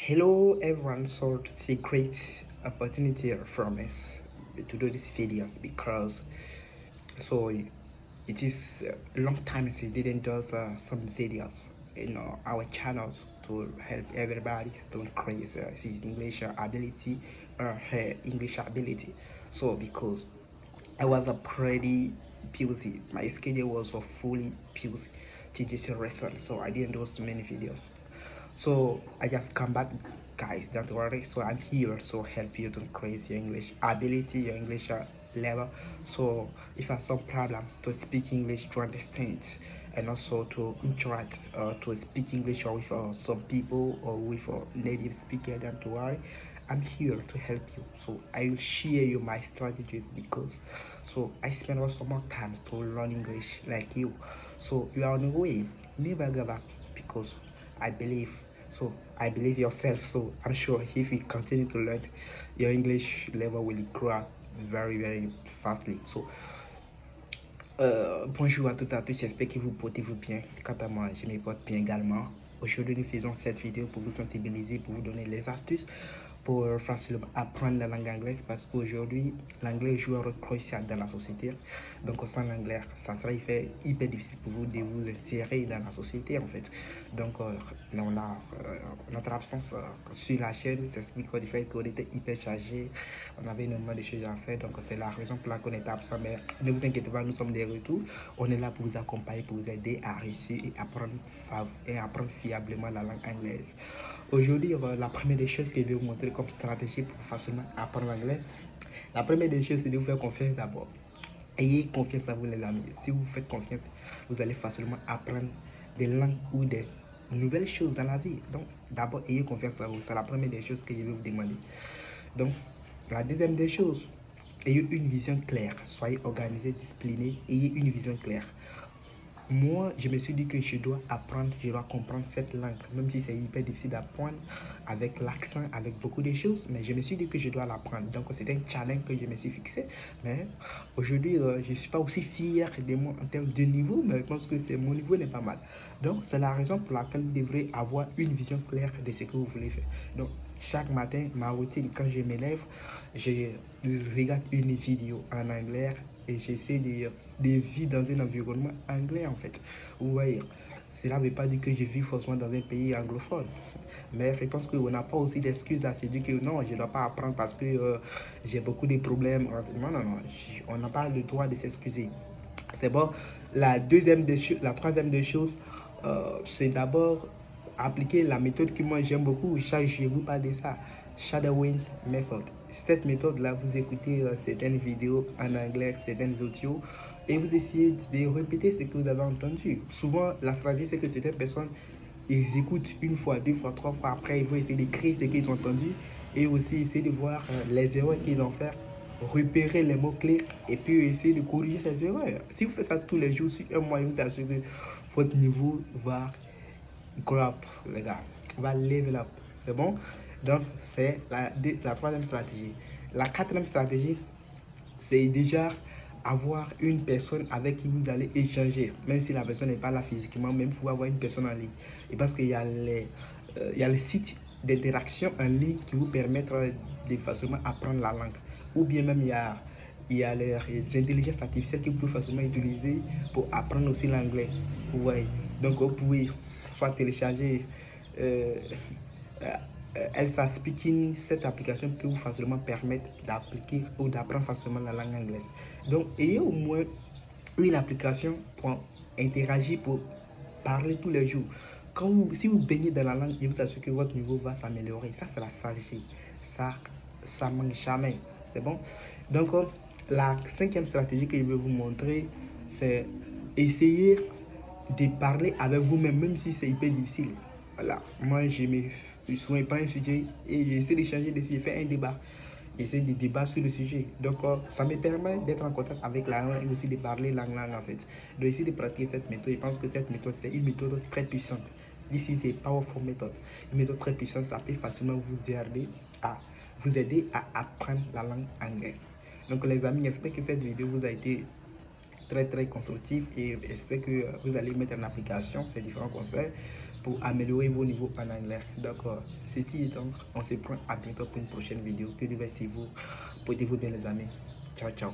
Hello everyone, so it's a great opportunity from us to do these videos because so it is a long time since we didn't do some videos in our channels to help everybody to increase his English ability or her English ability. So because I was a pretty busy, my schedule was fully busy to this reason, so I didn't do so many videos. So I just come back, guys. Don't worry. So I'm here to help you to increase your English ability, your English level. So if you have some problems to speak English, to understand, and also to interact, to speak English with some people or with native speaker, don't worry. I'm here to help you. So I will share you my strategies because so I spend also more time to learn English like you. So you are on the way. Never go back because I believe I believe yourself. So I'm sure if you continue to learn, your English level will grow up very fastly. So bonjour à toutes et à tous, j'espère que vous portez-vous bien. Quant à moi, je me porte bien également. Aujourd'hui, nous faisons cette vidéo pour vous sensibiliser, pour vous donner les astuces pour facilement apprendre la langue anglaise parce qu'aujourd'hui, l'anglais joue un rôle crucial dans la société. Donc, sans l'anglais, ça serait hyper difficile pour vous de vous insérer dans la société en fait. Donc, notre absence sur la chaîne s'explique du fait qu'on était hyper chargé, on avait énormément de choses à faire. Donc, c'est la raison pour laquelle on était absent. Mais ne vous inquiétez pas, nous sommes des retours. On est là pour vous accompagner, pour vous aider à réussir et apprendre fiablement la langue anglaise. Aujourd'hui, la première des choses que je vais vous montrer comme stratégie pour facilement apprendre l'anglais, la première des choses, c'est de vous faire confiance d'abord. Ayez confiance en vous, les amis. Si vous faites confiance, vous allez facilement apprendre des langues ou des nouvelles choses dans la vie. Donc, d'abord, ayez confiance en vous. C'est la première des choses que je vais vous demander. Donc, la deuxième des choses, ayez une vision claire. Soyez organisé, discipliné, ayez une vision claire. Moi, je me suis dit que je dois apprendre, je dois comprendre cette langue, même si c'est hyper difficile d'apprendre avec l'accent, avec beaucoup de choses, mais je me suis dit que je dois l'apprendre. Donc, c'est un challenge que je me suis fixé. Mais aujourd'hui, je ne suis pas aussi fier de moi en termes de niveau, mais je pense que mon niveau n'est pas mal. Donc, c'est la raison pour laquelle vous devrez avoir une vision claire de ce que vous voulez faire. Donc, chaque matin, ma routine, quand je me lève, je regarde une vidéo en anglais et j'essaie de vivre dans un environnement anglais en fait. Vous voyez, cela ne veut pas dire que je vis forcément dans un pays anglophone. Mais je pense qu'on n'a pas aussi d'excuses à se dire que non, je ne dois pas apprendre parce que j'ai beaucoup de problèmes. Non. On n'a pas le droit de s'excuser. C'est bon. La troisième des choses, c'est d'abord appliquer la méthode que moi j'aime beaucoup. Je vous parle de ça. Shadowing Method. Cette méthode-là, vous écoutez certaines vidéos en anglais, certaines audios, et vous essayez de répéter ce que vous avez entendu. Souvent, la stratégie, c'est que certaines personnes, ils écoutent une fois, deux fois, trois fois, après, ils vont essayer d'écrire ce qu'ils ont entendu, et aussi essayer de voir les erreurs qu'ils ont fait, repérer les mots-clés, et puis essayer de corriger ces erreurs. Si vous faites ça tous les jours, sur un mois, je vous assure que votre niveau va grow up, les gars, va level up. C'est bon? Donc, c'est la troisième stratégie. La quatrième stratégie, c'est déjà avoir une personne avec qui vous allez échanger, même si la personne n'est pas là physiquement, même pour avoir une personne en ligne. Et parce qu'il y a les sites d'interaction en ligne qui vous permettent de facilement apprendre la langue. Ou bien même il y a les intelligences artificielles que vous pouvez facilement utiliser pour apprendre aussi l'anglais. Vous voyez. Donc vous pouvez soit télécharger euh, Elsa Speaking. Cette application peut vous facilement permettre d'appliquer ou d'apprendre facilement la langue anglaise. Donc ayez au moins une application pour interagir, pour parler tous les jours. Si vous baignez dans la langue, je vous assure que votre niveau va s'améliorer. Ça, c'est la stratégie. Ça manque jamais. C'est bon? Donc, la cinquième stratégie que je vais vous montrer, c'est essayer de parler avec vous-même, même si c'est hyper difficile. Voilà. Moi, je me souviens pas un sujet et j'essaie d'échanger dessus. Je fais un débat. J'essaie de débattre sur le sujet. Donc, ça me permet d'être en contact avec la langue et aussi de parler la langue en fait. Donc, essayer de pratiquer cette méthode. Je pense que cette méthode, c'est une méthode très puissante. This is a powerful method. Une méthode très puissante, ça peut facilement vous aider à apprendre la langue anglaise. Donc, les amis, j'espère que cette vidéo vous a été très constructive et j'espère que vous allez mettre en application ces différents conseils pour améliorer vos niveaux en anglais. D'accord. Ceci étant, on se prend à bientôt pour une prochaine vidéo. Que Dieu vous. Portez-vous bien les amis. Ciao, ciao.